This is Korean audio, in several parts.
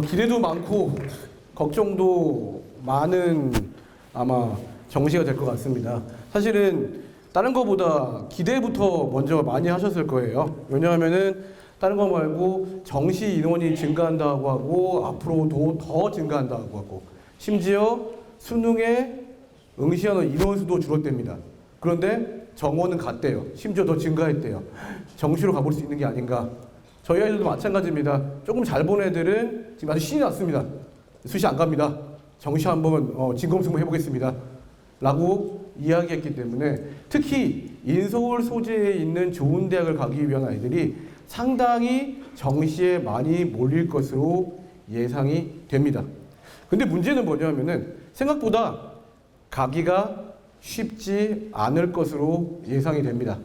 기대도 많고 걱정도 많은 아마 정시가 될 것 같습니다. 사실은 다른 거보다 기대부터 먼저 많이 하셨을 거예요. 왜냐하면은 다른 거 말고 정시 인원이 증가한다고 하고 앞으로도 더 증가한다고 하고 심지어 수능에 응시하는 인원수도 줄었답니다. 그런데 정원은 같대요. 심지어 더 증가했대요. 정시로 가볼 수 있는 게 아닌가. 저희 아이들도 마찬가지입니다. 조금 잘 본 애들은 지금 아주 신이 났습니다. 수시 안 갑니다. 정시 한번 진검승부 해보겠습니다. 라고 이야기했기 때문에 특히 인서울 소재에 있는 좋은 대학을 가기 위한 아이들이 상당히 정시에 많이 몰릴 것으로 예상이 됩니다. 근데 문제는 뭐냐면은 생각보다 가기가 쉽지 않을 것으로 예상이 됩니다.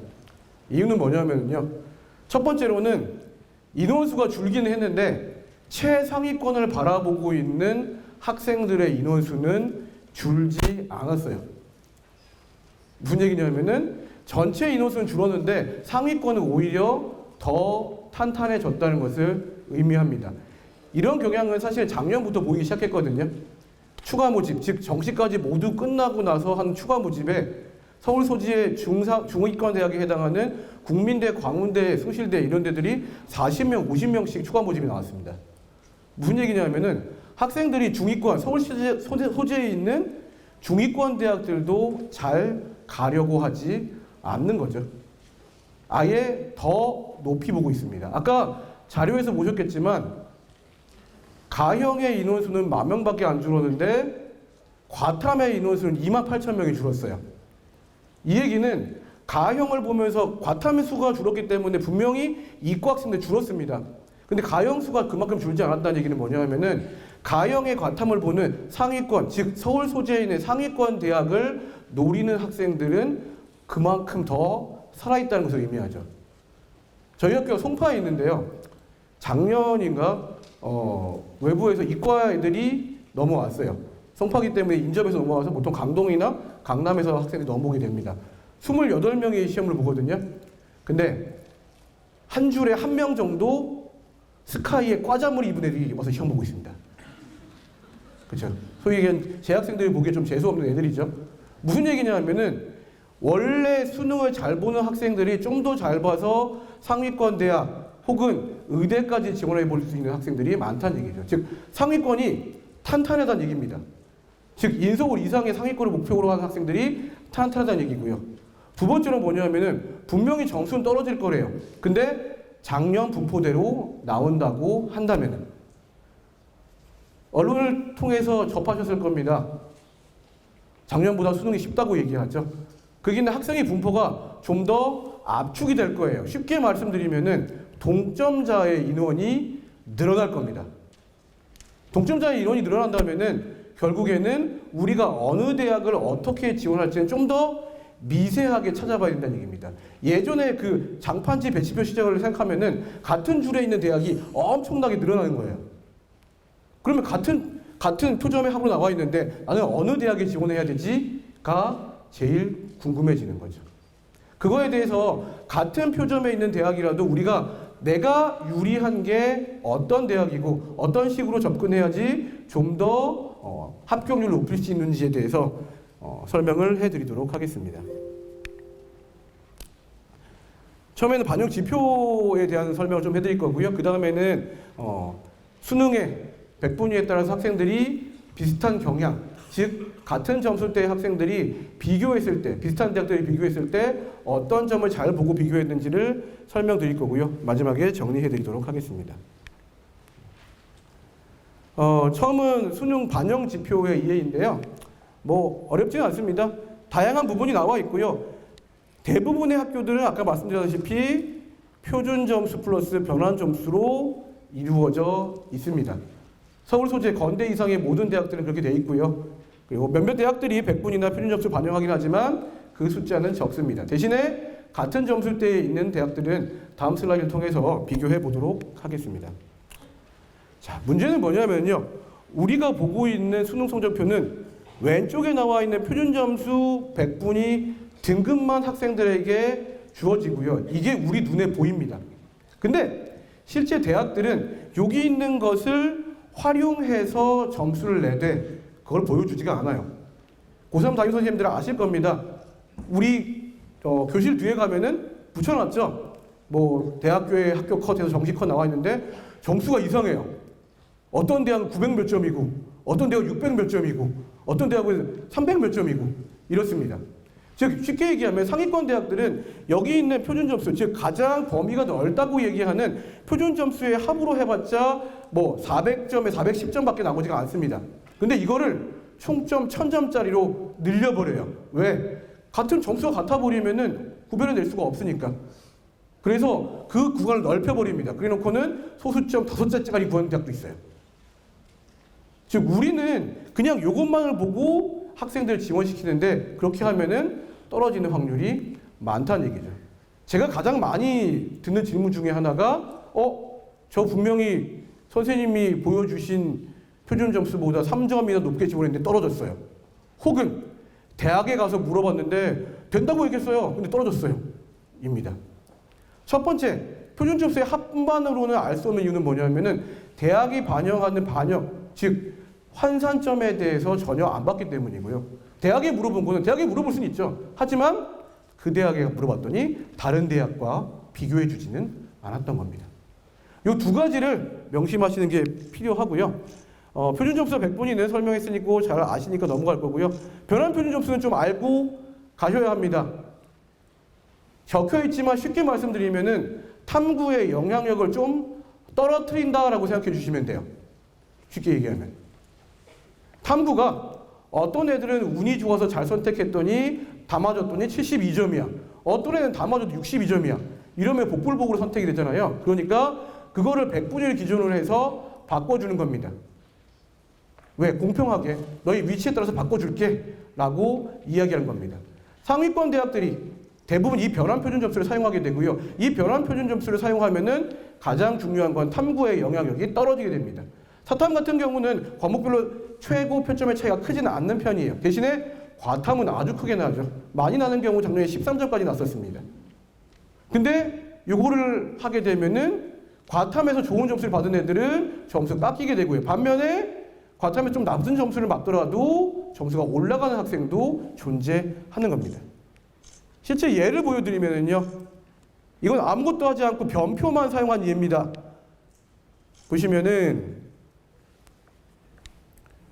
이유는 뭐냐면요. 첫 번째로는 인원수가 줄기는 했는데 최상위권을 바라보고 있는 학생들의 인원수는 줄지 않았어요. 무슨 얘기냐면은 전체 인원수는 줄었는데 상위권은 오히려 더 탄탄해졌다는 것을 의미합니다. 이런 경향은 사실 작년부터 보이기 시작했거든요. 추가 모집, 즉 정시까지 모두 끝나고 나서 한 추가 모집에 서울 소지의 중위권 대학에 해당하는 국민대, 광운대, 숭실대 이런 데들이 40명, 50명씩 추가 모집이 나왔습니다. 무슨 얘기냐면은 학생들이 중위권, 서울 소재에 있는 중위권 대학들도 잘 가려고 하지 않는 거죠. 아예 더 높이 보고 있습니다. 아까 자료에서 보셨겠지만 가형의 인원수는 10,000명밖에 안 줄었는데 과탐의 인원수는 28,000명이 줄었어요. 이 얘기는 가형을 보면서 과탐의 수가 줄었기 때문에 분명히 이과 학생들 줄었습니다. 근데 가형 수가 그만큼 줄지 않았다는 얘기는 뭐냐면은 가형의 과탐을 보는 상위권, 즉 서울 소재에 있는 상위권 대학을 노리는 학생들은 그만큼 더 살아있다는 것을 의미하죠. 저희 학교가 송파에 있는데요. 작년인가 외부에서 이과 애들이 넘어왔어요. 송파기 때문에 인접해서 넘어와서 보통 강동이나 강남에서 학생들이 넘어오게 됩니다. 28명이 시험을 보거든요. 근데 한 줄에 1명 정도 스카이에 과자물 입은 애들이 와서 시험 보고 있습니다. 그렇죠? 소위 얘기한 재학생들이 보기에 좀 재수없는 애들이죠. 무슨 얘기냐면은 원래 수능을 잘 보는 학생들이 좀 더 잘 봐서 상위권 대학 혹은 의대까지 지원해 볼 수 있는 학생들이 많다는 얘기죠. 즉 상위권이 탄탄하다는 얘기입니다. 즉 인서울 이상의 상위권을 목표로 하는 학생들이 탄탄하다는 얘기고요. 두 번째는 뭐냐면은 분명히 점수는 떨어질 거래요. 근데 작년 분포대로 나온다고 한다면은 언론을 통해서 접하셨을 겁니다. 작년보다 수능이 쉽다고 얘기하죠. 그게 학생의 분포가 좀 더 압축이 될 거예요. 쉽게 말씀드리면은 동점자의 인원이 늘어날 겁니다. 동점자의 인원이 늘어난다면은 결국에는 우리가 어느 대학을 어떻게 지원할지는 좀 더 미세하게 찾아봐야 된다는 얘기입니다. 예전에 그 장판지 배치표 시작을 생각하면은 같은 줄에 있는 대학이 엄청나게 늘어나는 거예요. 그러면 같은 표점의 학으로 나와 있는데 나는 어느 대학에 지원해야 되지가 제일 궁금해지는 거죠. 그거에 대해서 같은 표점에 있는 대학이라도 우리가 내가 유리한 게 어떤 대학이고 어떤 식으로 접근해야지 좀 더 합격률을 높일 수 있는지에 대해서 설명을 해드리도록 하겠습니다. 처음에는 반영 지표에 대한 설명을 좀 해드릴 거고요. 그 다음에는 수능의 백분위에 따라서 학생들이 비슷한 경향, 즉 같은 점수대의 학생들이 비교했을 때, 비슷한 대학들이 비교했을 때 어떤 점을 잘 보고 비교했는지를 설명드릴 거고요. 마지막에 정리해드리도록 하겠습니다. 처음은 수능 반영 지표의 이해인데요. 뭐 어렵지는 않습니다. 다양한 부분이 나와 있고요. 대부분의 학교들은 아까 말씀드렸다시피 표준 점수 플러스 변환 점수로 이루어져 있습니다. 서울 소재 건대 이상의 모든 대학들은 그렇게 돼 있고요. 그리고 몇몇 대학들이 100분이나 표준 점수 반영하긴 하지만 그 숫자는 적습니다. 대신에 같은 점수대에 있는 대학들은 다음 슬라이드를 통해서 비교해 보도록 하겠습니다. 자, 문제는 뭐냐면요. 우리가 보고 있는 수능 성적표는 왼쪽에 나와 있는 표준 점수 100분이 등급만 학생들에게 주어지고요. 이게 우리 눈에 보입니다. 근데 실제 대학들은 여기 있는 것을 활용해서 점수를 내되 그걸 보여주지가 않아요. 고3 담임 선생님들은 아실 겁니다. 우리 교실 뒤에 가면은 붙여놨죠. 뭐 대학교의 학교 컷에서 정시 컷 나와 있는데 점수가 이상해요. 어떤 대학은 900 몇 점이고 어떤 대학은 600 몇 점이고 어떤 대학은 300 몇 점이고 이렇습니다. 즉 쉽게 얘기하면 상위권 대학들은 여기 있는 표준 점수, 즉 가장 범위가 넓다고 얘기하는 표준 점수의 합으로 해봤자 뭐 400점에 410점밖에 나오지가 않습니다. 근데 이거를 총점 1000점짜리로 늘려버려요. 왜? 같은 점수가 같아 버리면은 구별을 낼 수가 없으니까. 그래서 그 구간을 넓혀버립니다. 그래놓고는 소수점 5자짜리 구하는 대학도 있어요. 즉 우리는 그냥 이것만을 보고 학생들을 지원시키는데 그렇게 하면은 떨어지는 확률이 많다는 얘기죠. 제가 가장 많이 듣는 질문 중에 하나가 저 분명히 선생님이 보여주신 표준 점수보다 3점이나 높게 지원했는데 떨어졌어요. 혹은 대학에 가서 물어봤는데 된다고 얘기했어요. 근데 떨어졌어요. 입니다. 첫 번째, 표준 점수의 합만으로는 알 수 없는 이유는 뭐냐면은 대학이 반영하는 즉 환산점에 대해서 전혀 안 봤기 때문이고요. 대학에 물어본 거는 대학에 물어볼 수는 있죠. 하지만 그 대학에 물어봤더니 다른 대학과 비교해 주지는 않았던 겁니다. 이 두 가지를 명심하시는 게 필요하고요. 표준 점수가 100분이는 설명했으니까 잘 아시니까 넘어갈 거고요. 변환 표준 점수는 좀 알고 가셔야 합니다. 적혀 있지만 쉽게 말씀드리면은 탐구의 영향력을 좀 떨어뜨린다라고 생각해 주시면 돼요. 쉽게 얘기하면. 탐구가 어떤 애들은 운이 좋아서 잘 선택했더니 다 맞았더니 72점이야. 어떤 애는 다 맞아도 62점이야. 이러면 복불복으로 선택이 되잖아요. 그러니까 그거를 100분위를 기준으로 해서 바꿔주는 겁니다. 왜? 공평하게 너희 위치에 따라서 바꿔줄게 라고 이야기하는 겁니다. 상위권 대학들이 대부분 이 변환 표준 점수를 사용하게 되고요. 이 변환 표준 점수를 사용하면은 가장 중요한 건 탐구의 영향력이 떨어지게 됩니다. 사탐 같은 경우는 과목별로 최고 표점의 차이가 크지는 않는 편이에요. 대신에 과탐은 아주 크게 나죠. 많이 나는 경우 작년에 13점까지 났었습니다. 근데 요거를 하게 되면은 과탐에서 좋은 점수를 받은 애들은 점수 깎이게 되고요. 반면에 과탐에 좀 낮은 점수를 받더라도 점수가 올라가는 학생도 존재하는 겁니다. 실제 예를 보여드리면요. 이건 아무것도 하지 않고 변표만 사용한 예입니다. 보시면은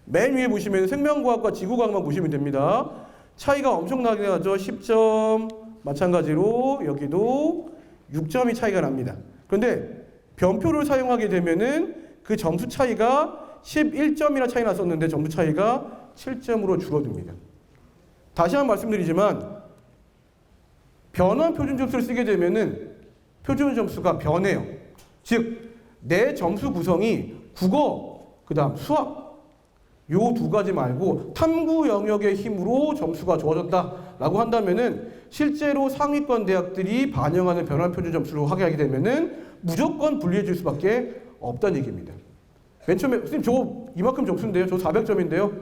맨 위에 보시면 생명과학과 지구과학만 보시면 됩니다. 차이가 엄청나게 나죠. 10점 마찬가지로 여기도 6점이 차이가 납니다. 그런데 변표를 사용하게 되면은 그 점수 차이가 11점이나 차이 났었는데 점수 차이가 7점으로 줄어듭니다. 다시 한번 말씀드리지만 변환 표준 점수를 쓰게 되면은 표준 점수가 변해요. 즉 내 점수 구성이 국어, 그다음 수학 요 두 가지 말고 탐구 영역의 힘으로 점수가 좋아졌다라고 한다면은 실제로 상위권 대학들이 반영하는 변환 표준 점수로 하게 하게 되면은 무조건 불리해 줄 수밖에 없다는 얘기입니다. 맨 처음에 선생님 저 이만큼 점수인데요, 저 400점인데요.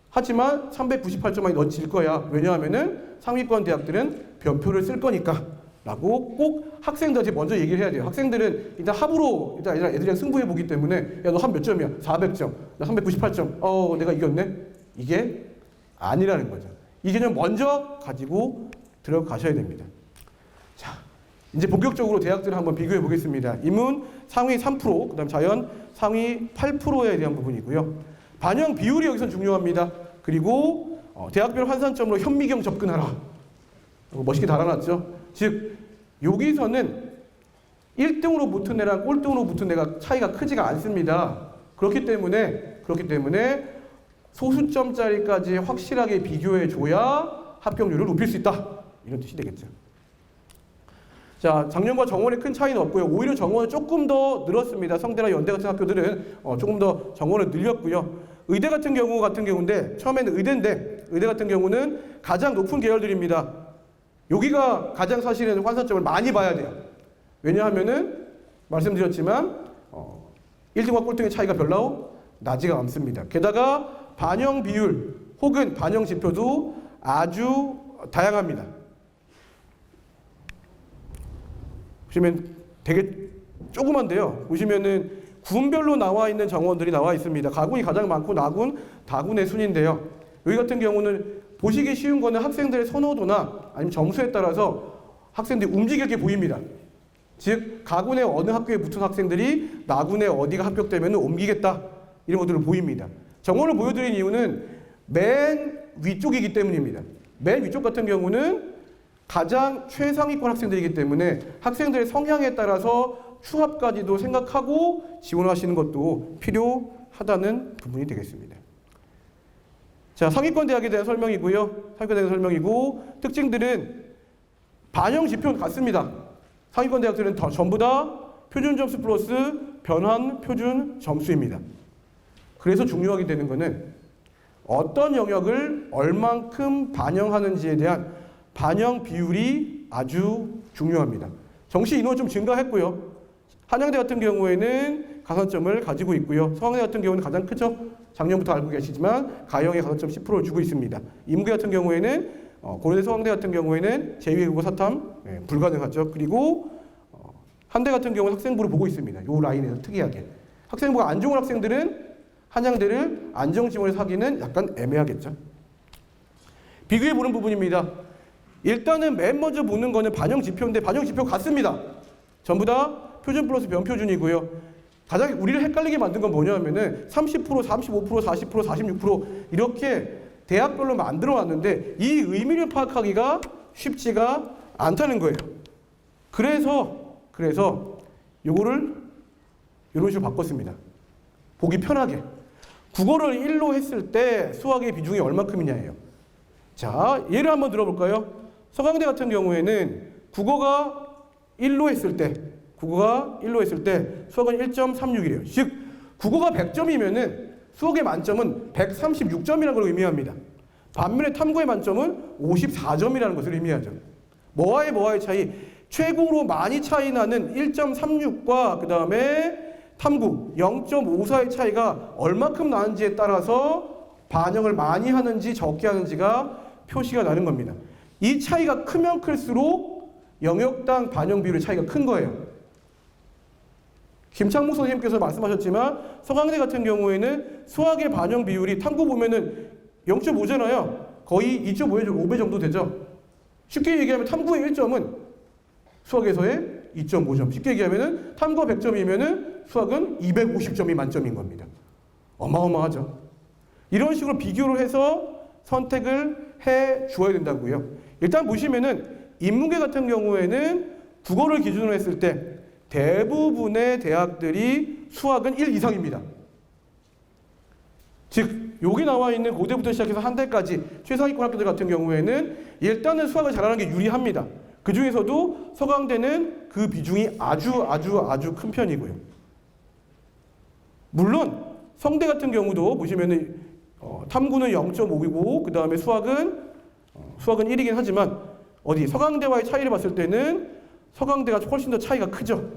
하지만 398점만이 넣어질 거야. 왜냐하면은 상위권 대학들은 변표를 쓸 거니까. 라고 꼭 학생들한테 먼저 얘기를 해야 돼요. 학생들은 일단 합으로 일단 애들이랑 승부해 보기 때문에 야 너 한 몇 점이야? 400점. 나 398점. 내가 이겼네? 이게 아니라는 거죠. 이 개념 먼저 가지고 들어가셔야 됩니다. 자, 이제 본격적으로 대학들을 한번 비교해 보겠습니다. 인문 상위 3%, 그다음 자연 상위 8%에 대한 부분이고요. 반영 비율이 여기서 중요합니다. 그리고 대학별 환산점으로 현미경 접근하라. 멋있게 달아놨죠. 즉 여기서는 1등으로 붙은 애랑 꼴등으로 붙은 애가 차이가 크지가 않습니다. 그렇기 때문에 소수점짜리까지 확실하게 비교해줘야 합격률을 높일 수 있다. 이런 뜻이 되겠죠. 자, 작년과 정원에 큰 차이는 없고요. 오히려 정원은 조금 더 늘었습니다. 성대나 연대 같은 학교들은 조금 더 정원을 늘렸고요. 의대 같은 경우인데 처음에는 의대 같은 경우는 가장 높은 계열들입니다. 여기가 가장 사실은 환산점을 많이 봐야 돼요. 왜냐하면은 말씀드렸지만 1등과 꼴등의 차이가 별로 나지가 않습니다. 게다가 반영 비율 혹은 반영 지표도 아주 다양합니다. 보시면 되게 조그만데요. 보시면은 군별로 나와 있는 정원들이 나와 있습니다. 가군이 가장 많고 나군, 다군의 순인데요. 여기 같은 경우는 보시기 쉬운 거는 학생들의 선호도나 아니면 점수에 따라서 학생들이 움직이게 보입니다. 즉 가군의 어느 학교에 붙은 학생들이 나군의 어디가 합격되면 옮기겠다 이런 것들을 보입니다. 정원을 보여드린 이유는 맨 위쪽이기 때문입니다. 맨 위쪽 같은 경우는 가장 최상위권 학생들이기 때문에 학생들의 성향에 따라서 추합까지도 생각하고 지원하시는 것도 필요하다는 부분이 되겠습니다. 자, 상위권 대학에 대한 설명이고요. 상위권 대학의 설명이고 특징들은 반영 지표는 같습니다. 상위권 대학들은 전부 다 표준 점수 플러스 변환 표준 점수입니다. 그래서 중요하게 되는 것은 어떤 영역을 얼만큼 반영하는지에 대한 반영 비율이 아주 중요합니다. 정시 인원 좀 증가했고요. 한양대 같은 경우에는 가산점을 가지고 있고요. 서강대 같은 경우는 가장 크죠. 작년부터 알고 계시지만 가형의 가산점 10%를 주고 있습니다. 인문계 같은 경우에는 고려대 서강대 같은 경우에는 제2외국어 사탐 불가능하죠. 그리고 한대 같은 경우는 학생부를 보고 있습니다. 이 라인에서 특이하게. 학생부가 안 좋은 학생들은 한양대를 안정 지원해서 하기는 약간 애매하겠죠. 비교해 보는 부분입니다. 일단은 맨 먼저 보는 거는 반영 지표인데 반영 지표 같습니다. 전부 다 표준 플러스 변표준이고요. 가장 우리를 헷갈리게 만든 건 뭐냐면은 30%, 35%, 40%, 46% 이렇게 대학별로 만들어 놨는데 이 의미를 파악하기가 쉽지가 않다는 거예요. 그래서 요거를 이런 식으로 바꿨습니다. 보기 편하게. 국어를 1로 했을 때 수학의 비중이 얼마큼이냐예요. 자, 예를 한번 들어볼까요? 서강대 같은 경우에는 국어가 1로 했을 때 수학은 1.36이래요. 즉 국어가 100점이면은 수학의 만점은 136점이라는 걸 의미합니다. 반면에 탐구의 만점은 54점이라는 것을 의미하죠. 뭐와의 차이? 최고로 많이 차이 나는 1.36과 그 다음에 탐구 0.54의 차이가 얼마큼 나는지에 따라서 반영을 많이 하는지 적게 하는지가 표시가 나는 겁니다. 이 차이가 크면 클수록 영역당 반영 비율의 차이가 큰 거예요. 김창묵 선생님께서 말씀하셨지만 서강대 같은 경우에는 수학의 반영 비율이 탐구 보면은 0.5잖아요. 거의 2.5배 정도 되죠. 쉽게 얘기하면 탐구의 1점은 수학에서의 2.5점. 쉽게 얘기하면은 탐구가 100점이면은 수학은 250점이 만점인 겁니다. 어마어마하죠. 이런 식으로 비교를 해서 선택을 해 주어야 된다고요. 일단 보시면은 인문계 같은 경우에는 국어를 기준으로 했을 때 대부분의 대학들이 수학은 1 이상입니다. 즉 여기 나와 있는 고대부터 시작해서 한대까지 최상위권 학교들 같은 경우에는 일단은 수학을 잘하는 게 유리합니다. 그 중에서도 서강대는 그 비중이 아주 큰 편이고요. 물론 성대 같은 경우도 보시면은 탐구는 0.5이고 그 다음에 수학은 1이긴 하지만 어디 서강대와의 차이를 봤을 때는 서강대가 훨씬 더 차이가 크죠.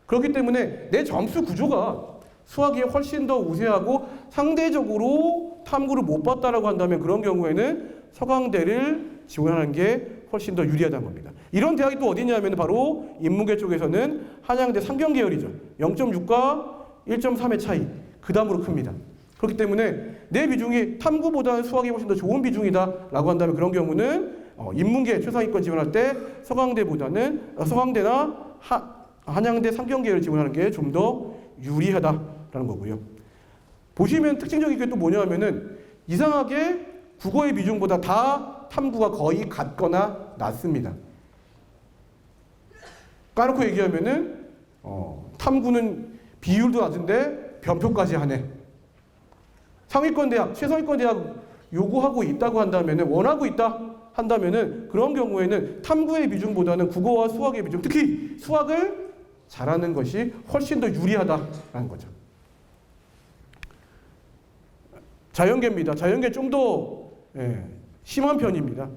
그렇기 때문에 내 점수 구조가 수학이 훨씬 더 우세하고 상대적으로 탐구를 못 봤다라고 한다면 그런 경우에는 서강대를 지원하는 게 훨씬 더 유리하다는 겁니다. 이런 대학이 또 어디냐면 바로 인문계 쪽에서는 한양대 상경 계열이죠. 0.6과 1.3의 차이. 그 다음으로 큽니다. 그렇기 때문에 내 비중이 탐구보다는 수학이 훨씬 더 좋은 비중이다라고 한다면 그런 경우는 인문계 최상위권 지원할 때 서강대나 한양대 상경 계열을 지원하는 게 좀 더 유리하다라는 거고요. 보시면 특징적인 게 또 뭐냐면은 이상하게 국어의 비중보다 다 탐구가 거의 같거나 낮습니다. 까놓고 얘기하면은 탐구는 비율도 낮은데 변표까지 하네. 상위권 대학, 최상위권 대학 요구하고 있다고 한다면은 원하고 있다 한다면은 그런 경우에는 탐구의 비중보다는 국어와 수학의 비중, 특히 수학을 잘하는 것이 훨씬 더 유리하다라는 거죠. 자연계입니다. 자연계 좀 더 심한 편입니다.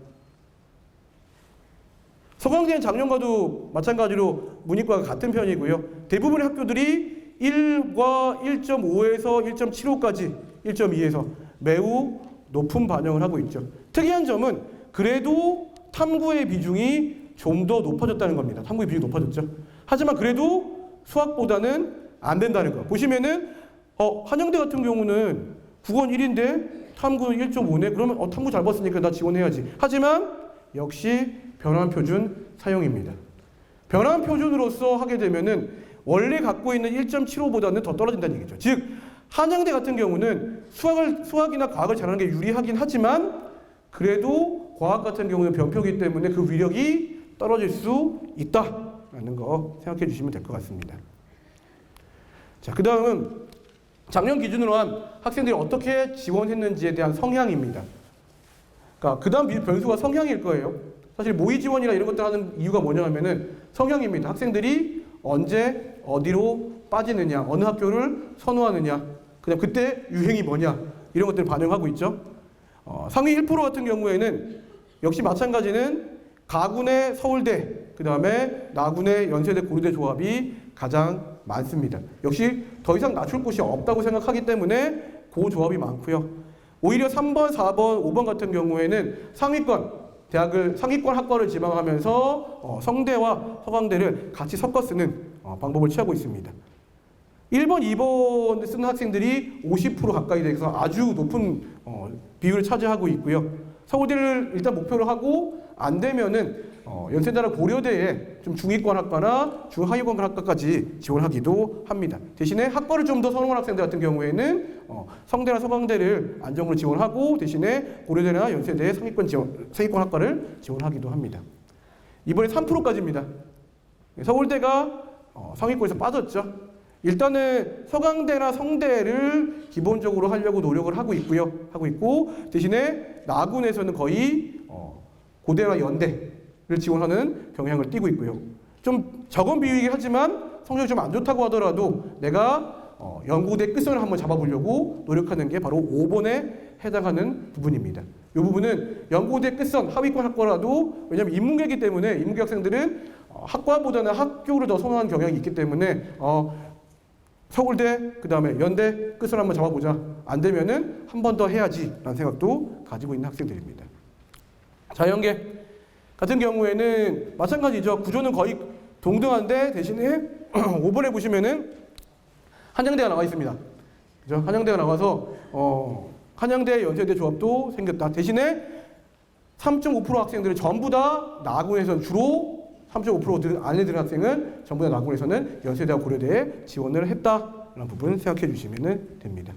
서강대는 작년과도 마찬가지로 문이과가 같은 편이고요. 대부분의 학교들이 1과 1.5에서 1.75까지 1.2에서 매우 높은 반영을 하고 있죠. 특이한 점은 그래도 탐구의 비중이 좀 더 높아졌다는 겁니다. 탐구의 비중이 높아졌죠. 하지만 그래도 수학보다는 안 된다는 거. 보시면은 한양대 같은 경우는 국원 1인데 탐구 1.5네. 그러면 탐구 잘 봤으니까 나 지원해야지. 하지만 역시 변환 표준 사용입니다. 변환 표준으로서 하게 되면은 원래 갖고 있는 1.75보다는 더 떨어진다는 얘기죠. 즉 한양대 같은 경우는 수학이나 과학을 잘하는 게 유리하긴 하지만 그래도 과학 같은 경우는 변표기 때문에 그 위력이 떨어질 수 있다라는 거 생각해 주시면 될 것 같습니다. 자, 그 다음은 작년 기준으로 한 학생들이 어떻게 지원했는지에 대한 성향입니다. 그러니까 그 다음 변수가 성향일 거예요. 사실 모의 지원이나 이런 것들 하는 이유가 뭐냐 하면은 성향입니다. 학생들이 언제 어디로 빠지느냐, 어느 학교를 선호하느냐, 그다음 그때 유행이 뭐냐 이런 것들을 반영하고 있죠. 상위 1% 같은 경우에는 역시 마찬가지는 가군의 서울대, 그 다음에 나군의 연세대 고려대 조합이 가장 많습니다. 역시 더 이상 낮출 곳이 없다고 생각하기 때문에 그 조합이 많고요. 오히려 3번, 4번, 5번 같은 경우에는 상위권 학과를 지망하면서 성대와 서강대를 같이 섞어 쓰는 방법을 취하고 있습니다. 1번, 2번 쓰는 학생들이 50% 가까이 돼서 아주 높은 비율을 차지하고 있고요. 서울대를 일단 목표로 하고 안 되면은 연세대나 고려대에 좀 중위권 학과나 중하위권 학과까지 지원하기도 합니다. 대신에 학과를 좀 더 선호하는 학생들 같은 경우에는 성대나 서강대를 안정으로 지원하고 대신에 고려대나 연세대의 상위권 학과를 지원하기도 합니다. 이번에 3%까지입니다. 서울대가 상위권에서 빠졌죠. 일단은 서강대나 성대를 기본적으로 하려고 노력을 하고 있고 대신에 나군에서는 거의 고대나 연대를 지원하는 경향을 띠고 있고요. 좀 적은 비율이긴 하지만 성적이 좀 안 좋다고 하더라도 내가 연고대 끝선을 한번 잡아보려고 노력하는 게 바로 5번에 해당하는 부분입니다. 이 부분은 연고대 끝선 하위권 학과라도 왜냐하면 인문계이기 때문에 인문계 학생들은 학과보다는 학교를 더 선호하는 경향이 있기 때문에 서울대, 그 다음에 연대 끝을 한번 잡아보자. 안 되면은 한 번 더 해야지 라는 생각도 가지고 있는 학생들입니다. 자연계 같은 경우에는 마찬가지죠. 구조는 거의 동등한데 대신에 5번에 보시면은 한양대가 나와 있습니다. 그죠? 한양대가 나와서 한양대 연세대 조합도 생겼다. 대신에 3.5% 학생들은 전부 다 나군에서는 주로 3.5% 안에 드는 학생은 전부 다 나군에서는 연세대와 고려대에 지원을 했다라는 부분 생각해 주시면 됩니다.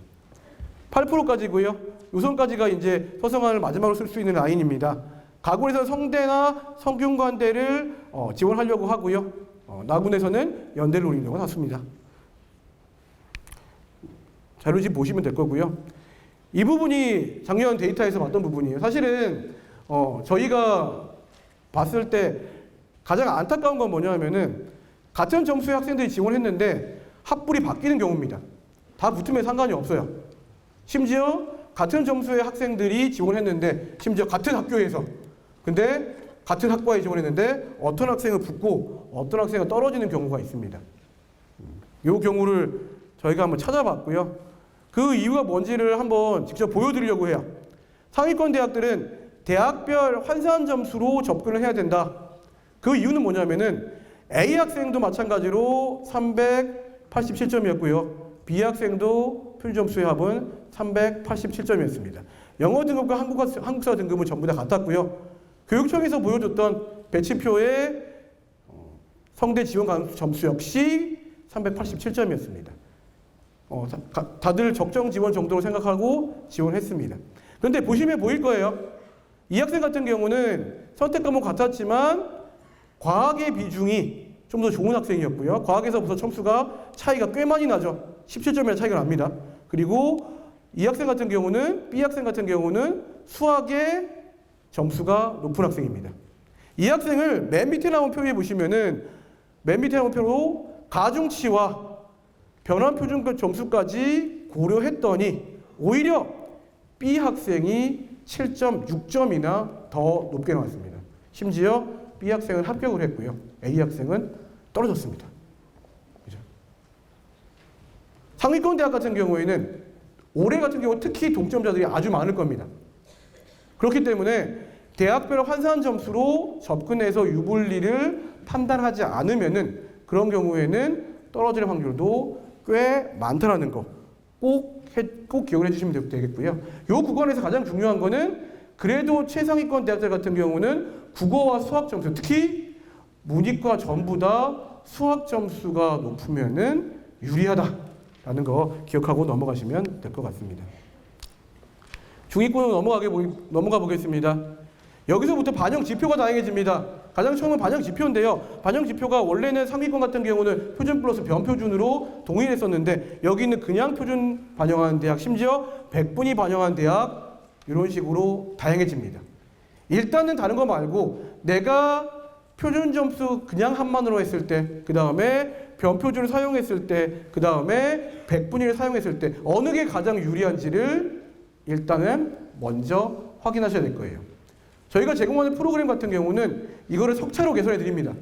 8%까지고요. 요선까지가 이제 서성안을 마지막으로 쓸 수 있는 라인입니다. 가군에서는 성대나 성균관대를 지원하려고 하고요. 나군에서는 연대를 노리려고 하습니다. 자료집 보시면 될 거고요. 이 부분이 작년 데이터에서 봤던 부분이에요. 사실은 저희가 봤을 때 가장 안타까운 건 뭐냐면은 같은 점수의 학생들이 지원했는데 학불이 바뀌는 경우입니다. 다 붙으면 상관이 없어요. 심지어 같은 점수의 학생들이 지원했는데 심지어 같은 학교에서 근데 같은 학과에 지원했는데 어떤 학생은 붙고 어떤 학생은 떨어지는 경우가 있습니다. 이 경우를 저희가 한번 찾아봤고요. 그 이유가 뭔지를 한번 직접 보여드리려고 해요. 상위권 대학들은 대학별 환산 점수로 접근을 해야 된다. 그 이유는 뭐냐면은 A 학생도 마찬가지로 387점이었고요. B 학생도 표준점수의 합은 387점이었습니다. 영어 등급과 한국사 등급은 전부 다 같았고요. 교육청에서 보여줬던 배치표의 성대 지원 점수 역시 387점이었습니다. 다들 적정 지원 정도로 생각하고 지원했습니다. 그런데 보시면 보일 거예요. 이 학생 같은 경우는 선택 과목 같았지만 과학의 비중이 좀 더 좋은 학생이었고요. 과학에서부터 점수가 차이가 꽤 많이 나죠. 17점의 차이가 납니다. 그리고 이 학생 같은 경우는 B 학생 같은 경우는 수학의 점수가 높은 학생입니다. 이 학생을 맨 밑에 나온 표에 보시면은 맨 밑에 나온 표로 가중치와 변환 표준급 점수까지 고려했더니 오히려 B 학생이 7.6점이나 더 높게 나왔습니다. 심지어 B 학생은 합격을 했고요. A 학생은 떨어졌습니다. 그죠? 상위권 대학 같은 경우에는 올해 같은 경우 특히 동점자들이 아주 많을 겁니다. 그렇기 때문에 대학별 환산 점수로 접근해서 유불리를 판단하지 않으면은 그런 경우에는 떨어질 확률도 꽤 많다라는 거 꼭 기억을 해주시면 되겠고요. 이 구간에서 가장 중요한 거는 그래도 최상위권 대학들 같은 경우는 국어와 수학 점수, 특히 문이과 전부 다 수학 점수가 높으면은 유리하다라는 거 기억하고 넘어가시면 될 것 같습니다. 중위권으로 넘어가 보겠습니다. 여기서부터 반영 지표가 다양해집니다. 가장 처음은 반영 지표인데요. 반영 지표가 원래는 상위권 같은 경우는 표준 플러스 변표준으로 동일했었는데 여기는 그냥 표준 반영하는 대학, 심지어 100분이 반영한 대학 이런 식으로 다양해집니다. 일단은 다른 거 말고 내가 표준 점수 그냥 한만으로 했을 때, 그 다음에 변표준을 사용했을 때, 그 다음에 100분위를 사용했을 때 어느 게 가장 유리한지를 일단은 먼저 확인하셔야 될 거예요. 저희가 제공하는 프로그램 같은 경우는 이거를 석차로 개설해 드립니다.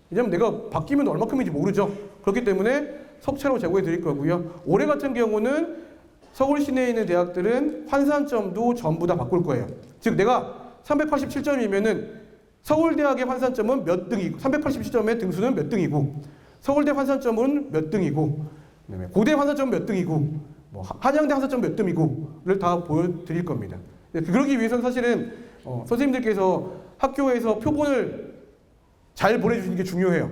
왜냐면 내가 바뀌면 얼마큼인지 모르죠. 그렇기 때문에 석차로 제공해 드릴 거고요. 올해 같은 경우는 서울 시내에 있는 대학들은 환산점도 전부 다 바꿀 거예요. 즉 내가 387점이면은 서울대학의 환산점은 몇 등이고 387점의 등수는 몇 등이고 서울대 환산점은 몇 등이고 그다음에 고대 환산점은 몇 등이고 뭐 한양대 환산점 몇 등이고를 다 보여드릴 겁니다. 그러기 위해서는 사실은 선생님들께서 학교에서 표본을 잘 보내주시는 게 중요해요.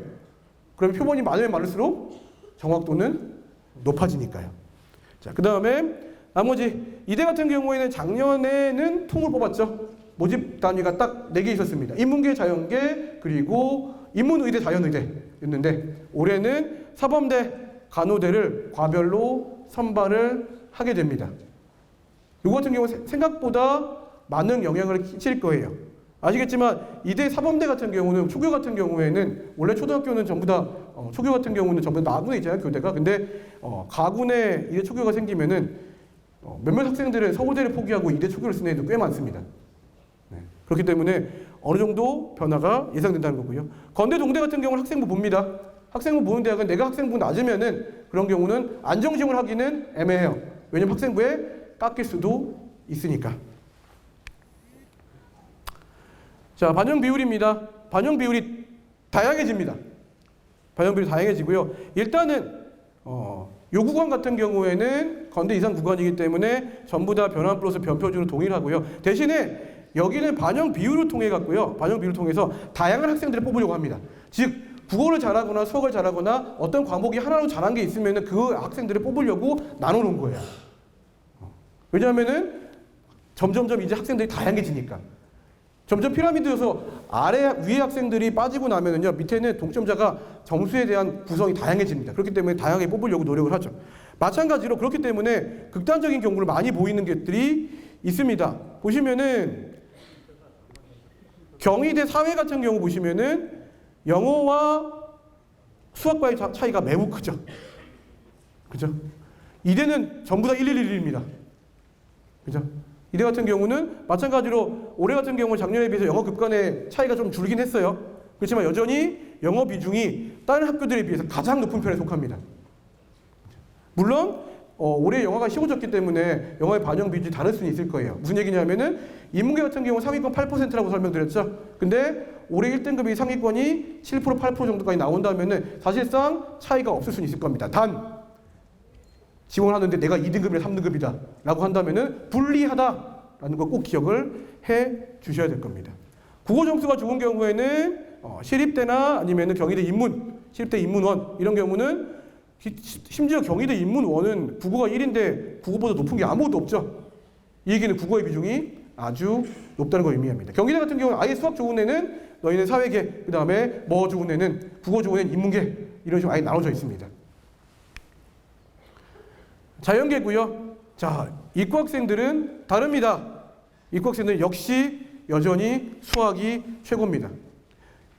그럼 표본이 많으면 많을수록 정확도는 높아지니까요. 자, 그 다음에 나머지 이대 같은 경우에는 작년에는 통을 뽑았죠. 모집 단위가 딱 4개 있었습니다. 인문계, 자연계, 그리고 인문의대, 자연의대였는데 올해는 사범대, 간호대를 과별로 선발을 하게 됩니다. 이거 같은 경우 생각보다 많은 영향을 끼칠 거예요. 아시겠지만 이대 사범대 같은 경우는 초교 같은 경우에는 원래 초등학교는 전부 다 초교 같은 경우는 전부 다 나군에 있잖아요, 교대가. 근데 가군에 이대 초교가 생기면은 몇몇 학생들은 서울대를 포기하고 이대 초교를 쓰는 애도 꽤 많습니다. 네. 그렇기 때문에 어느 정도 변화가 예상된다는 거고요. 건대 동대 같은 경우는 학생부 봅니다. 학생부 보는 대학은 내가 학생부 낮으면은 그런 경우는 안정지원을 하기는 애매해요. 왜냐면 학생부에 깎일 수도 있으니까. 자, 반영 비율입니다. 반영 비율이 다양해집니다. 반영 비율이 다양해지고요. 일단은 요 구간 같은 경우에는 건대 이상 구간이기 때문에 전부 다 변환 플러스 변표준으로 동일하고요. 대신에 여기는 반영 비율을 통해 갖고요. 반영 비율을 통해서 다양한 학생들을 뽑으려고 합니다. 즉 국어를 잘하거나 수학을 잘하거나 어떤 과목이 하나로 잘한 게 있으면 그 학생들을 뽑으려고 나눠놓은 거예요. 왜냐하면은 점점점 이제 학생들이 다양해지니까. 점점 피라미드여서 위에 학생들이 빠지고 나면은요, 밑에는 동점자가 점수에 대한 구성이 다양해집니다. 그렇기 때문에 다양하게 뽑으려고 노력을 하죠. 마찬가지로 그렇기 때문에 극단적인 경우를 많이 보이는 것들이 있습니다. 보시면은 경희대 사회 같은 경우 보시면은 영어와 수학과의 차이가 매우 크죠. 그죠? 이대는 전부 다 111입니다. 그죠? 이대 같은 경우는 마찬가지로 올해 같은 경우는 작년에 비해서 영어 급간의 차이가 좀 줄긴 했어요. 그렇지만 여전히 영어 비중이 다른 학교들에 비해서 가장 높은 편에 속합니다. 물론 올해 영어가 쉬워졌기 때문에 영어의 반영 비율이 다를 수는 있을 거예요. 무슨 얘기냐면은 인문계 같은 경우 상위권 8%라고 설명드렸죠. 근데 올해 1등급이 상위권이 7% 8% 정도까지 나온다면은 사실상 차이가 없을 수는 있을 겁니다. 단 지원하는데 내가 2등급이나 3등급이다 라고 한다면은 불리하다라는 거 꼭 기억을 해 주셔야 될 겁니다. 국어 점수가 좋은 경우에는 시립대나 아니면은 경희대 시립대 인문원 이런 경우는 심지어 경희대 인문원은 국어가 1인데 국어보다 높은 게 아무것도 없죠. 이 얘기는 국어의 비중이 아주 높다는 걸 의미합니다. 경희대 같은 경우는 아예 수학 좋은 애는 너희는 사회계, 그 다음에 뭐 좋은 애는 국어 좋은 애는 인문계 이런 식으로 아예 나눠져 있습니다. 자연계고요. 자, 이과 학생들은 다릅니다. 이과 학생들은 역시 여전히 수학이 최고입니다.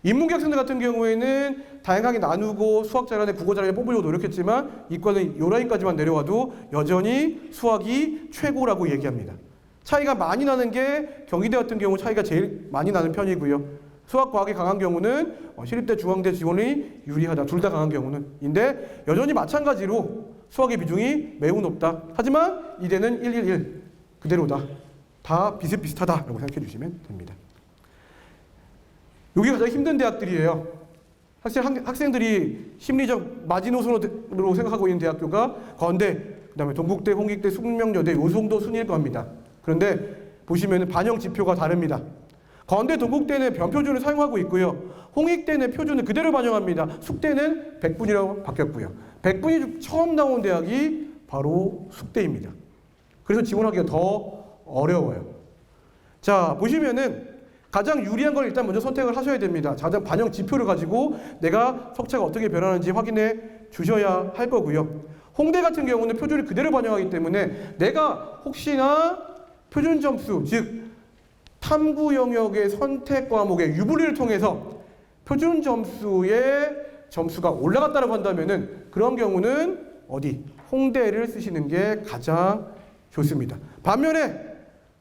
인문계 학생들 같은 경우에는 다양하게 나누고 수학 잘하는 애, 국어 잘하는 애 뽑으려고 노력했지만 이과는 요 라인까지만 내려와도 여전히 수학이 최고라고 얘기합니다. 차이가 많이 나는 게 경희대 같은 경우 차이가 제일 많이 나는 편이고요. 수학, 과학이 강한 경우는 시립대, 중앙대 지원이 유리하다. 둘 다 강한 경우는. 인데 여전히 마찬가지로 수학의 비중이 매우 높다. 하지만 이대는 111 그대로다. 다 비슷비슷하다라고 생각해 주시면 됩니다. 여기 가장 힘든 대학들이에요. 사실 학생들이 심리적 마지노선으로 생각하고 있는 대학교가 건대, 그다음에 동국대, 홍익대, 숙명여대 요 정도 순위일 겁니다. 그런데 보시면 반영 지표가 다릅니다. 건대, 동국대는 변표준을 사용하고 있고요. 홍익대는 표준을 그대로 반영합니다. 숙대는 100분이라고 바뀌었고요. 100분이 처음 나온 대학이 바로 숙대입니다. 그래서 지원하기가 더 어려워요. 자, 보시면은 가장 유리한 걸 일단 먼저 선택을 하셔야 됩니다. 가장 반영 지표를 가지고 내가 석차가 어떻게 변하는지 확인해 주셔야 할 거고요. 홍대 같은 경우는 표준을 그대로 반영하기 때문에 내가 혹시나 표준 점수, 즉 탐구 영역의 선택 과목의 유불리를 통해서 표준 점수의 점수가 올라갔다고 한다면은 그런 경우는 어디? 홍대를 쓰시는 게 가장 좋습니다. 반면에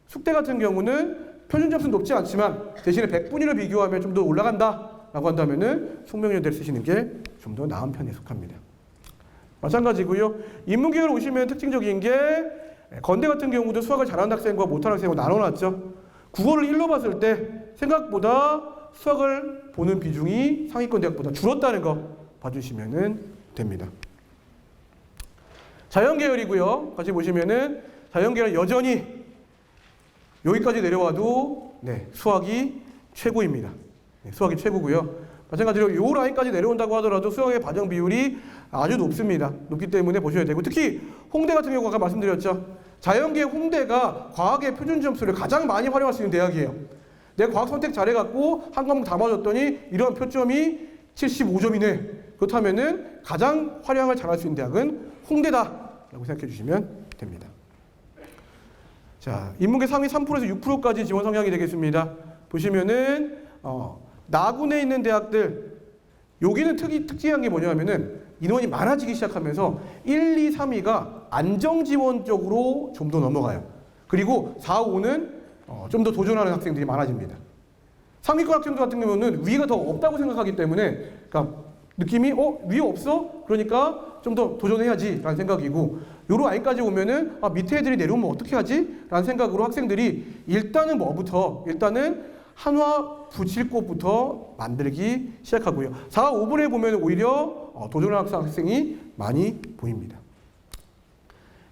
숙대 같은 경우는 표준 점수는 높지 않지만 대신에 100분위를 비교하면 좀 더 올라간다라고 한다면은 숙명여대를 쓰시는 게 좀 더 나은 편에 속합니다. 마찬가지고요. 인문계열 오시면 특징적인 게 건대 같은 경우도 수학을 잘하는 학생과 못하는 학생으로 나눠놨죠. 국어를 1로 봤을 때 생각보다 수학을 보는 비중이 상위권 대학보다 줄었다는 거 봐주시면 됩니다. 자연계열이고요. 같이 보시면은 자연계열은 여전히 여기까지 내려와도 수학이 최고입니다. 수학이 최고고요. 마찬가지로 이 라인까지 내려온다고 하더라도 수학의 반영 비율이 아주 높습니다. 높기 때문에 보셔야 되고 특히 홍대 같은 경우 아까 말씀드렸죠. 자연계 홍대가 과학의 표준 점수를 가장 많이 활용할 수 있는 대학이에요. 내가 과학 선택 잘해갖고 한 과목 다 맞았더니 이런 표점이 75점이네. 그렇다면은 가장 활용을 잘할 수 있는 대학은 홍대다라고 생각해 주시면 됩니다. 자, 인문계 상위 3%에서 6%까지 지원 성향이 되겠습니다. 보시면은 나군에 있는 대학들 여기는 특이한 게 뭐냐면은 인원이 많아지기 시작하면서 1, 2, 3위가 안정 지원 쪽으로 좀 더 넘어가요. 그리고 4, 5는 좀 더 도전하는 학생들이 많아집니다. 상위권 학생들 같은 경우는 위가 더 없다고 생각하기 때문에 그러니까 느낌이 위 없어? 그러니까 좀 더 도전해야지 라는 생각이고 요로 아이까지 오면은 밑에 애들이 내려오면 어떻게 하지? 라는 생각으로 학생들이 일단은 일단은 한화 붙일 곳부터 만들기 시작하고요. 4, 5분에 보면 오히려 도전하는 학생이 많이 보입니다.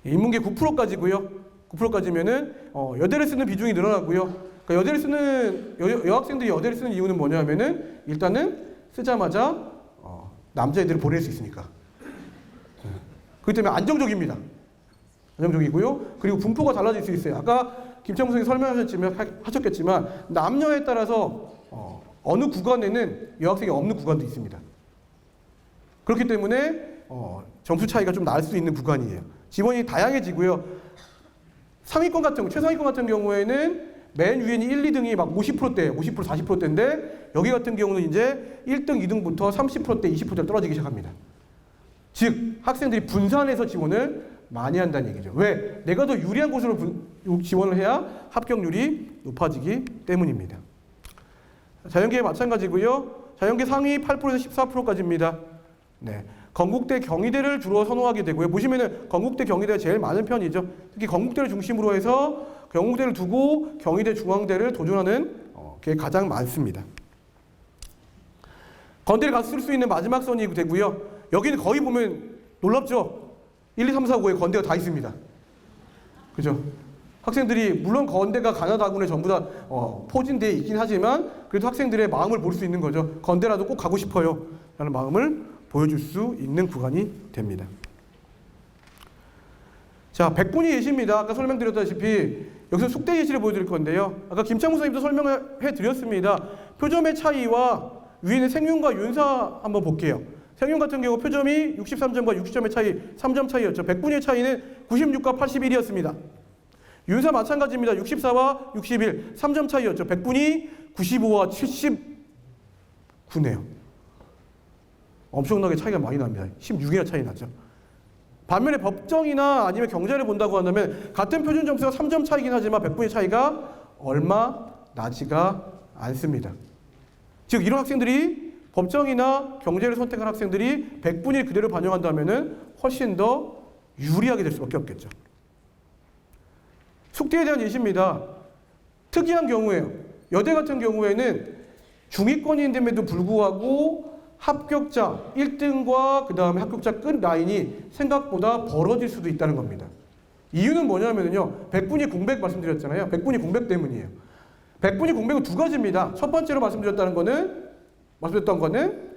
인문계 9%까지고요. 9%까지면은 여대를 쓰는 비중이 늘어나고요. 그러니까 여대를 쓰는 여학생들이 여대를 쓰는 이유는 뭐냐면은 일단은 쓰자마자 남자애들을 보낼 수 있으니까. 그렇기 때문에 안정적입니다. 안정적이고요. 그리고 분포가 달라질 수 있어요. 아까 김창무 선생님이 하셨겠지만 남녀에 따라서 어느 구간에는 여학생이 없는 구간도 있습니다. 그렇기 때문에 점수 차이가 좀 날 수 있는 구간이에요. 지원이 다양해지고요. 최상위권 같은 경우에는 맨 위에는 1, 2등이 막 50%대, 50%, 40%대인데 여기 같은 경우는 이제 1등, 2등부터 30%대, 20%대 떨어지기 시작합니다. 즉 학생들이 분산해서 지원을 많이 한다는 얘기죠. 왜? 내가 더 유리한 곳으로 지원을 해야 합격률이 높아지기 때문입니다. 자연계에 마찬가지고요. 자연계 상위 8%에서 14%까지입니다. 건국대, 경희대를 주로 선호하게 되고요. 보시면은 건국대, 경희대가 제일 많은 편이죠. 특히 건국대를 중심으로 해서 경국대를 두고 경희대, 중앙대를 도전하는 게 가장 많습니다. 건대를 갔을 수 있는 마지막 선이 되고요. 여기는 거의 보면 놀랍죠. 1, 2, 3, 4, 5에 건대가 다 있습니다. 그죠? 학생들이 물론 건대가 가나다군에 전부 다 포진되어 있긴 하지만 그래도 학생들의 마음을 볼 수 있는 거죠. 건대라도 꼭 가고 싶어요 라는 마음을 보여줄 수 있는 구간이 됩니다. 자, 100분위 예시입니다. 아까 설명드렸다시피 여기서 숙대 예시를 보여드릴 건데요. 아까 김창무 선생님도 설명을 해드렸습니다. 표점의 차이와 위에는 생윤과 윤사 한번 볼게요. 생윤 같은 경우 표점이 63점과 60점의 차이 3점 차이였죠. 100분위의 차이는 96과 81이었습니다. 윤사 마찬가지입니다. 64와 61 3점 차이였죠. 100분위 95와 79네요. 엄청나게 차이가 많이 납니다. 16이나 차이 나죠. 반면에 법정이나 아니면 경제를 본다고 한다면 같은 표준 점수가 3점 차이긴 하지만 100분의 차이가 얼마 나지가 않습니다. 즉 이런 학생들이 법정이나 경제를 선택한 학생들이 100분위 그대로 반영한다면 훨씬 더 유리하게 될 수밖에 없겠죠. 숙대에 대한 예시입니다. 특이한 경우예요. 여대 같은 경우에는 중위권인데도 불구하고 합격자 1등과 그 다음에 합격자 끝 라인이 생각보다 벌어질 수도 있다는 겁니다. 이유는 뭐냐면요. 백분위 공백 말씀드렸잖아요. 백분위 공백 때문이에요. 백분위 공백은 두 가지입니다. 첫 번째로 말씀드렸던 거는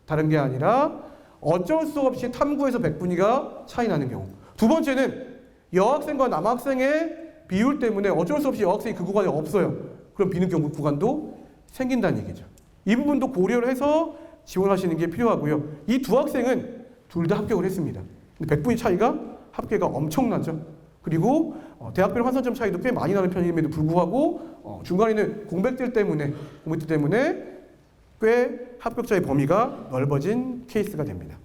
다른 게 아니라 어쩔 수 없이 탐구에서 백분위가 차이 나는 경우. 두 번째는 여학생과 남학생의 비율 때문에 어쩔 수 없이 여학생이 그 구간에 없어요. 그럼 비는 경우 구간도 생긴다는 얘기죠. 이 부분도 고려를 해서 지원하시는 게 필요하고요. 이 두 학생은 둘 다 합격을 했습니다. 근데 백분위 차이가 합계가 엄청나죠. 그리고 대학별 환산점 차이도 꽤 많이 나는 편임에도 불구하고 중간에는 공백들 때문에 꽤 합격자의 범위가 넓어진 케이스가 됩니다.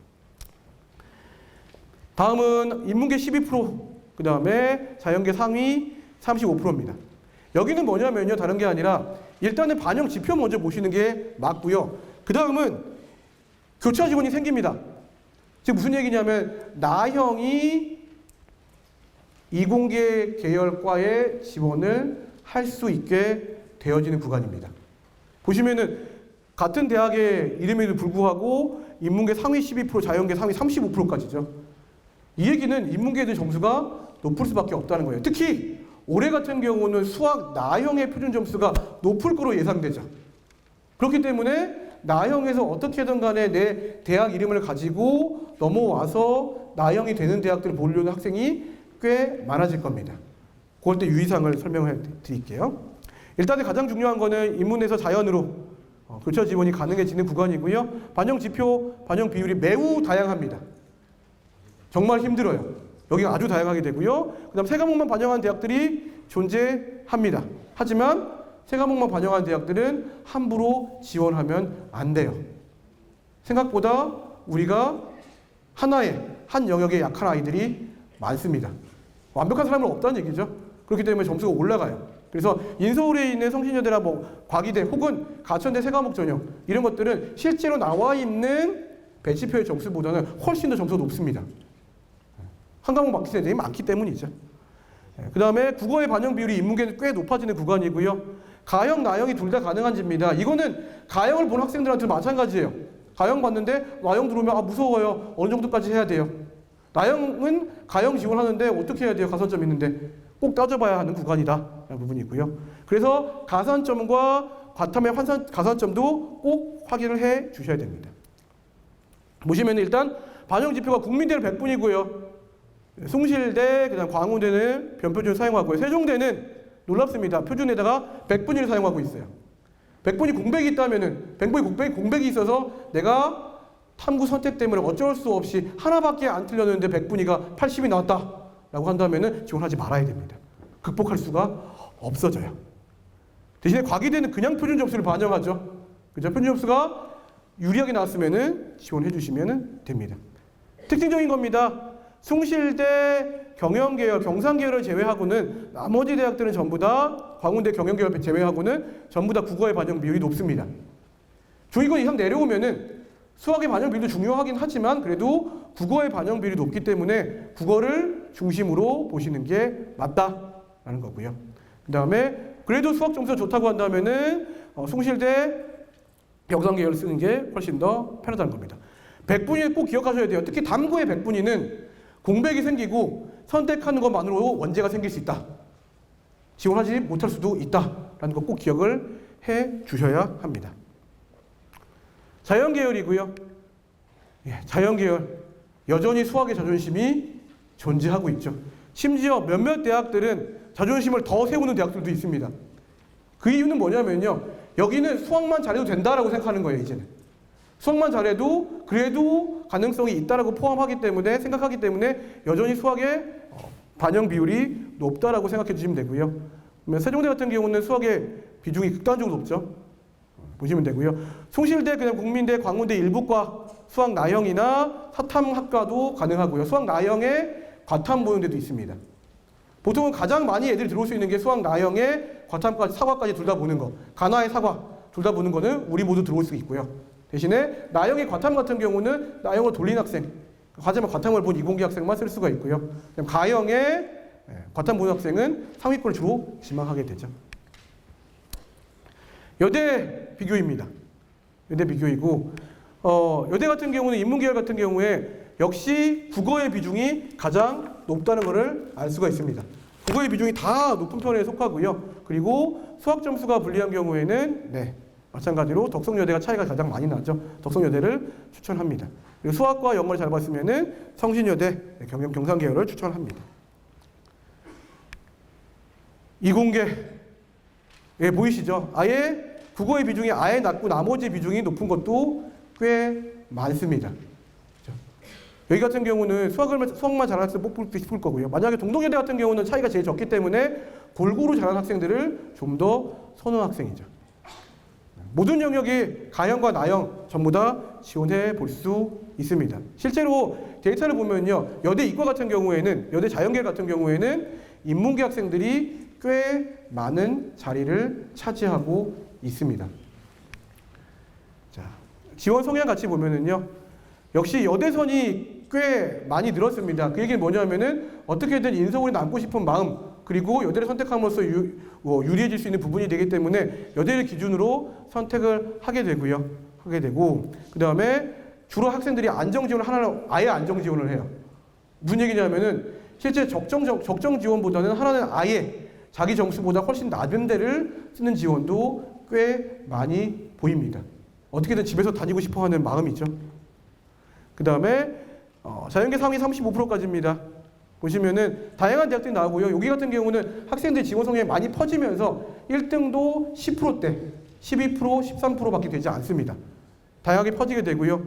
다음은 인문계 12%, 그 다음에 자연계 상위 35%입니다. 여기는 뭐냐면요. 다른 게 아니라 일단은 반영 지표 먼저 보시는 게 맞고요. 그 다음은 교차 지원이 생깁니다. 지금 무슨 얘기냐면 나형이 이공계 계열과에 지원을 할 수 있게 되어지는 구간입니다. 보시면은 같은 대학의 이름에도 불구하고 인문계 상위 12%, 자연계 상위 35%까지죠. 이 얘기는 인문계의 점수가 높을 수밖에 없다는 거예요. 특히 올해 같은 경우는 수학 나형의 표준 점수가 높을 거로 예상되죠. 그렇기 때문에 나형에서 어떻게든 간에 내 대학 이름을 가지고 넘어와서 나형이 되는 대학들을 보려는 학생이 꽤 많아질 겁니다. 그럴 때 유의사항을 설명해 드릴게요. 일단 가장 중요한 거는 인문에서 자연으로 교차 지원이 가능해지는 구간이고요. 반영 지표, 반영 비율이 매우 다양합니다. 정말 힘들어요. 여기가 아주 다양하게 되고요. 그 다음 세 과목만 반영한 대학들이 존재합니다. 하지만 세 과목만 반영한 대학들은 함부로 지원하면 안 돼요. 생각보다 우리가 한 영역에 약한 아이들이 많습니다. 완벽한 사람은 없다는 얘기죠. 그렇기 때문에 점수가 올라가요. 그래서 인서울에 있는 성신여대나 과기대 혹은 가천대 세 과목 전형 이런 것들은 실제로 나와 있는 배치표의 점수보다는 훨씬 더 점수가 높습니다. 한 과목 맡기는 애들이 많기 때문이죠. 그 다음에 국어의 반영 비율이 인문계는 꽤 높아지는 구간이고요. 가형, 나형이 둘 다 가능한지입니다. 이거는 가형을 본 학생들한테도 마찬가지예요. 가형 봤는데 나형 들어오면 무서워요. 어느 정도까지 해야 돼요. 나형은 가형 지원하는데 어떻게 해야 돼요? 가산점 있는데 꼭 따져봐야 하는 구간이다 라는 부분이고요. 그래서 가산점과 과탐의 가산점도 꼭 확인을 해 주셔야 됩니다. 보시면 일단 반영 지표가 국민대는 100분이고요. 숭실대, 그다음 광운대는 변표준을 사용하고요. 세종대는 놀랍습니다. 표준에다가 100분위를 사용하고 있어요. 100분위 공백이 있다면은 100분위 공백이 있어서 내가 탐구 선택 때문에 어쩔 수 없이 하나밖에 안 틀렸는데 100분위가 80이 나왔다라고 한다면은 지원하지 말아야 됩니다. 극복할 수가 없어져요. 대신에 과기대는 그냥 표준 점수를 반영하죠. 그죠? 표준 점수가 유리하게 나왔으면은 지원해 주시면 됩니다. 특징적인 겁니다. 숭실대 경영계열, 경상계열을 제외하고는 나머지 대학들은 전부 다 광운대 경영계열 제외하고는 전부 다 국어의 반영 비율이 높습니다. 중위권 이상 내려오면은 수학의 반영 비율도 중요하긴 하지만 그래도 국어의 반영 비율이 높기 때문에 국어를 중심으로 보시는 게 맞다라는 거고요. 그 다음에 그래도 수학 점수가 좋다고 한다면은 숭실대 경상계열을 쓰는 게 훨씬 더 편하다는 겁니다. 100분위 꼭 기억하셔야 돼요. 특히 담구의 100분위는 공백이 생기고 선택하는 것만으로 원제가 생길 수 있다. 지원하지 못할 수도 있다라는 거 꼭 기억을 해 주셔야 합니다. 자연계열이고요. 자연계열 여전히 수학의 자존심이 존재하고 있죠. 심지어 몇몇 대학들은 자존심을 더 세우는 대학들도 있습니다. 그 이유는 뭐냐면요. 여기는 수학만 잘해도 된다라고 생각하는 거예요. 이제는. 수학만 잘해도 그래도 가능성이 있다라고 생각하기 때문에 여전히 수학의 반영 비율이 높다라고 생각해 주시면 되고요. 세종대 같은 경우는 수학의 비중이 극단적으로 높죠. 보시면 되고요. 숭실대, 그냥 국민대, 광운대 일부과 수학 나형이나 사탐학과도 가능하고요. 수학 나형에 과탐 보는 데도 있습니다. 보통은 가장 많이 애들이 들어올 수 있는 게 수학 나형에 과탐까지, 사과까지 둘 다 보는 거. 간화의 사과 둘 다 보는 거는 우리 모두 들어올 수 있고요. 대신에 나형의 과탐 같은 경우는 나형을 돌린 학생, 하지만 과탐을 본 이공계 학생만 쓸 수가 있고요. 가형의 과탐 보는 학생은 상위권을 주로 지망하게 되죠. 여대 비교입니다. 여대 비교이고 여대 같은 경우는 인문계열 같은 경우에 역시 국어의 비중이 가장 높다는 것을 알 수가 있습니다. 국어의 비중이 다 높은 편에 속하고요. 그리고 수학 점수가 불리한 경우에는 마찬가지로 덕성여대가 차이가 가장 많이 나죠. 덕성여대를 추천합니다. 그리고 수학과 영어를 잘 봤으면은 성신여대, 경상계열을 추천합니다. 이공계 보이시죠? 아예 국어의 비중이 아예 낮고 나머지 비중이 높은 것도 꽤 많습니다. 여기 같은 경우는 수학만 잘할 때 뽑을 싶을 거고요. 만약에 동덕여대 같은 경우는 차이가 제일 적기 때문에 골고루 잘하는 학생들을 좀 더 선호하는 학생이죠. 모든 영역이 가형과 나형 전부 다 지원해 볼 수 있습니다. 실제로 데이터를 보면요. 여대 이과 같은 경우에는, 여대 자연계 같은 경우에는 인문계 학생들이 꽤 많은 자리를 차지하고 있습니다. 자, 지원 성향 같이 보면은요. 역시 여대선이 꽤 많이 늘었습니다. 그 얘기는 뭐냐면은 어떻게든 인서울에 남고 싶은 마음, 그리고 여대를 선택함으로써 유리해질 수 있는 부분이 되기 때문에 여대를 기준으로 선택을 하게 되고요. 그 다음에 주로 학생들이 안정 지원을 하나는 아예 안정 지원을 해요. 무슨 얘기냐면은 실제 적정 지원보다는 하나는 아예 자기 점수보다 훨씬 낮은 데를 쓰는 지원도 꽤 많이 보입니다. 어떻게든 집에서 다니고 싶어 하는 마음이죠. 그 다음에 자연계 상위 35%까지입니다. 보시면은 다양한 대학들이 나오고요. 여기 같은 경우는 학생들 지원 성향이 많이 퍼지면서 1등도 10%대, 12%, 13%밖에 되지 않습니다. 다양하게 퍼지게 되고요.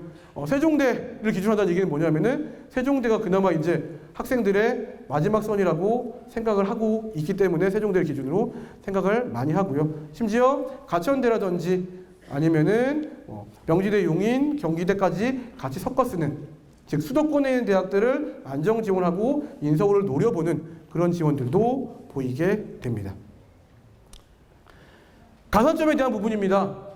세종대를 기준으로 한다는 얘기는 뭐냐면은 세종대가 그나마 이제 학생들의 마지막 선이라고 생각을 하고 있기 때문에 세종대를 기준으로 생각을 많이 하고요. 심지어 가천대라든지 아니면은 명지대, 용인, 경기대까지 같이 섞어 쓰는, 즉 수도권에 있는 대학들을 안정 지원하고 인서울을 노려보는 그런 지원들도 보이게 됩니다. 가산점에 대한 부분입니다.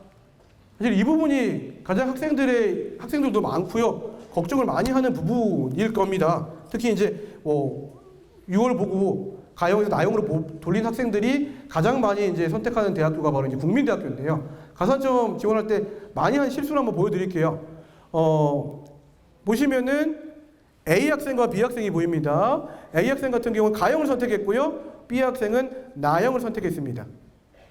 사실 이 부분이 가장 학생들도 많고요. 걱정을 많이 하는 부분일 겁니다. 특히 이제 6월 보고 가형에서 나형으로 돌린 학생들이 가장 많이 이제 선택하는 대학교가 바로 이제 국민대학교인데요. 가산점 지원할 때 많이 한 실수를 한번 보여드릴게요. 보시면은 A 학생과 B 학생이 보입니다. A 학생 같은 경우는 가형을 선택했고요. B 학생은 나형을 선택했습니다.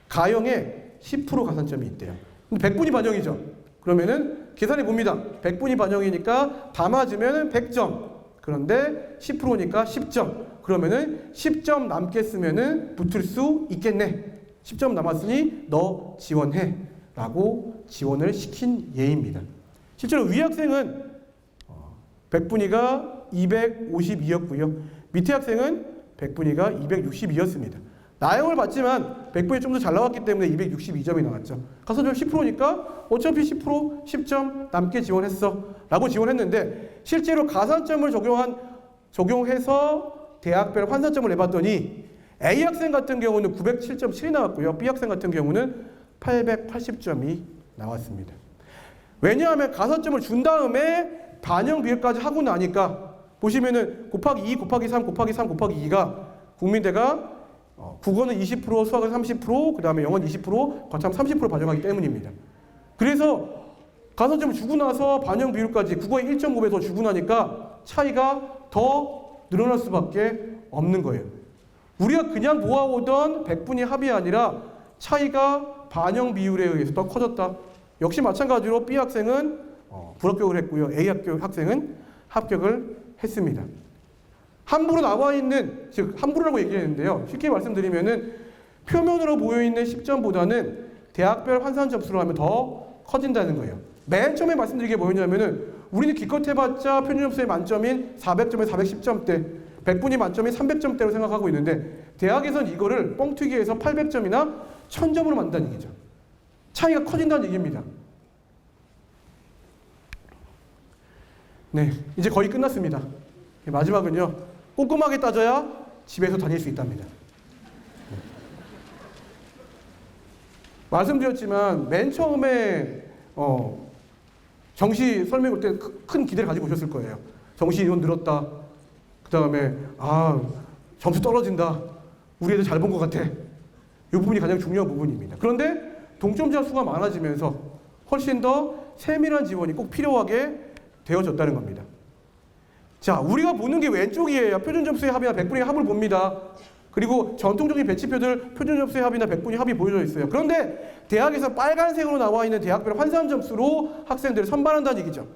가형에 10% 가산점이 있대요. 100분위 반영이죠. 그러면은 계산해 봅니다. 100분위 반영이니까 다 맞으면 100점. 그런데 10%니까 10점. 그러면은 10점 남겠으면은 붙을 수 있겠네. 10점 남았으니 너 지원해. 라고 지원을 시킨 예입니다. 실제로 위 학생은 100분위가 252였고요. 밑에 학생은 100분위가 262였습니다. 나형을 봤지만 100분위 좀 더 잘 나왔기 때문에 262점이 나왔죠. 가산점 10%니까 어차피 10%, 10점 남게 지원했어 라고 지원했는데 실제로 가산점을 적용해서 대학별 환산점을 내봤더니 A 학생 같은 경우는 907.7이 나왔고요. B 학생 같은 경우는 880점이 나왔습니다. 왜냐하면 가산점을 준 다음에 반영 비율까지 하고 나니까 보시면은 곱하기 2, 곱하기 3, 곱하기 3, 곱하기 2가 국민대가 국어는 20%, 수학은 30%, 그 다음에 영어는 20%, 거참 30% 반영하기 때문입니다. 그래서 가산점을 주고 나서 반영 비율까지 국어에 1.5배 더 주고 나니까 차이가 더 늘어날 수밖에 없는 거예요. 우리가 그냥 모아오던 100분위 합이 아니라 차이가 반영 비율에 의해서 더 커졌다. 역시 마찬가지로 B 학생은 불합격을 했고요. A 학생은 합격을 했습니다. 함부로 나와 있는, 즉 함부로라고 얘기했는데요. 쉽게 말씀드리면은 표면으로 보여있는 10점보다는 대학별 환산 점수로 하면 더 커진다는 거예요. 맨 처음에 말씀드린 게 뭐였냐면은 우리는 기껏 해봤자 평균 점수의 만점인 400점에 410점대, 100분위 만점인 300점대로 생각하고 있는데 대학에선 이거를 뻥튀기해서 800점이나 1000점으로 만든다는 얘기죠. 차이가 커진다는 얘기입니다. 네, 이제 거의 끝났습니다. 마지막은요. 꼼꼼하게 따져야 집에서 다닐 수 있답니다. 말씀드렸지만 맨 처음에 정시 설명 올 때 큰 기대를 가지고 오셨을 거예요. 정시 인원 늘었다. 그 다음에 점수 떨어진다. 우리 애들 잘 본 것 같아. 이 부분이 가장 중요한 부분입니다. 그런데 동점자 수가 많아지면서 훨씬 더 세밀한 지원이 꼭 필요하게 되어졌다는 겁니다. 자, 우리가 보는 게 왼쪽이에요. 표준 점수의 합이나 백분위 합을 봅니다. 그리고 전통적인 배치표들 표준 점수의 합이나 백분위 합이 보여져 있어요. 그런데 대학에서 빨간색으로 나와 있는 대학별 환산 점수로 학생들을 선발한다는 얘기죠.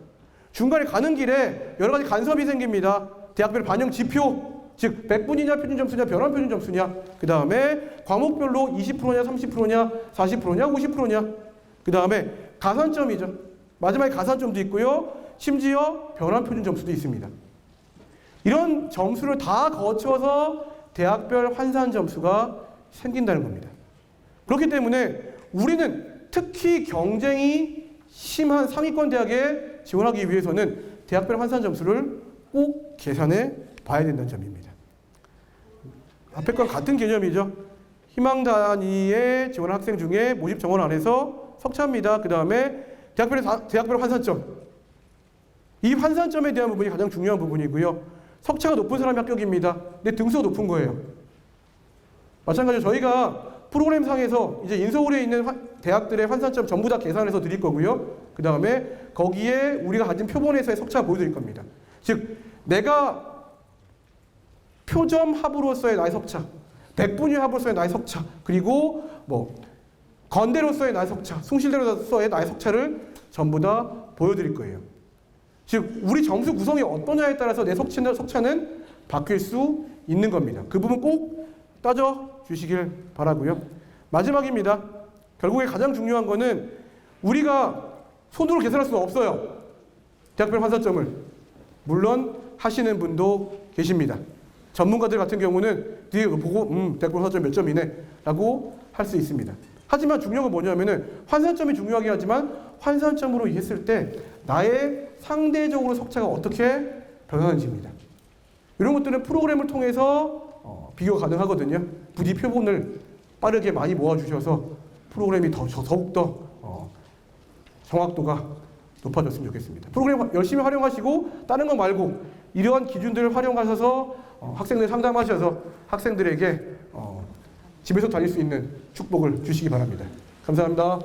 중간에 가는 길에 여러 가지 간섭이 생깁니다. 대학별 반영 지표, 즉 백분위냐 표준 점수냐 변환 표준 점수냐, 그 다음에 과목별로 20%냐 30%냐 40%냐 50%냐, 그 다음에 가산점이죠. 마지막에 가산점도 있고요. 심지어 변환 표준 점수도 있습니다. 이런 점수를 다 거쳐서 대학별 환산 점수가 생긴다는 겁니다. 그렇기 때문에 우리는 특히 경쟁이 심한 상위권 대학에 지원하기 위해서는 대학별 환산 점수를 꼭 계산해 봐야 된다는 점입니다. 앞에 건 같은 개념이죠. 희망 단위에 지원한 학생 중에 모집 정원 안에서 석차입니다. 그 다음에 대학별 환산점. 이 환산점에 대한 부분이 가장 중요한 부분이고요. 석차가 높은 사람이 합격입니다. 근데 등수가 높은 거예요. 마찬가지로 저희가 프로그램상에서 이제 인서울에 있는 대학들의 환산점 전부 다 계산해서 드릴 거고요. 그 다음에 거기에 우리가 가진 표본에서의 석차가 보여드릴 겁니다. 즉 내가 표점 합으로서의 나의 석차, 백분위 합으로서의 나의 석차, 그리고 건대로서의 나의 석차, 숭실대로서의 나의 석차를 전부 다 보여드릴 거예요. 즉 우리 점수 구성이 어떠냐에 따라서 내 석차는 바뀔 수 있는 겁니다. 그 부분 꼭 따져 주시길 바라고요. 마지막입니다. 결국에 가장 중요한 거는 우리가 손으로 계산할 수는 없어요. 대학별 환산점을. 물론 하시는 분도 계십니다. 전문가들 같은 경우는 뒤에 보고 대학별 환산점 몇 점이네 라고 할 수 있습니다. 하지만 중요한 건 뭐냐면은 환산점이 중요하긴 하지만 환산점으로 했을 때 나의 상대적으로 석차가 어떻게 변하는지입니다. 이런 것들은 프로그램을 통해서 비교가 가능하거든요. 부디 표본을 빠르게 많이 모아주셔서 프로그램이 더욱더 정확도가 높아졌으면 좋겠습니다. 프로그램 열심히 활용하시고 다른 거 말고 이러한 기준들을 활용하셔서 학생들 상담하셔서 학생들에게 집에서 다닐 수 있는 축복을 주시기 바랍니다. 감사합니다.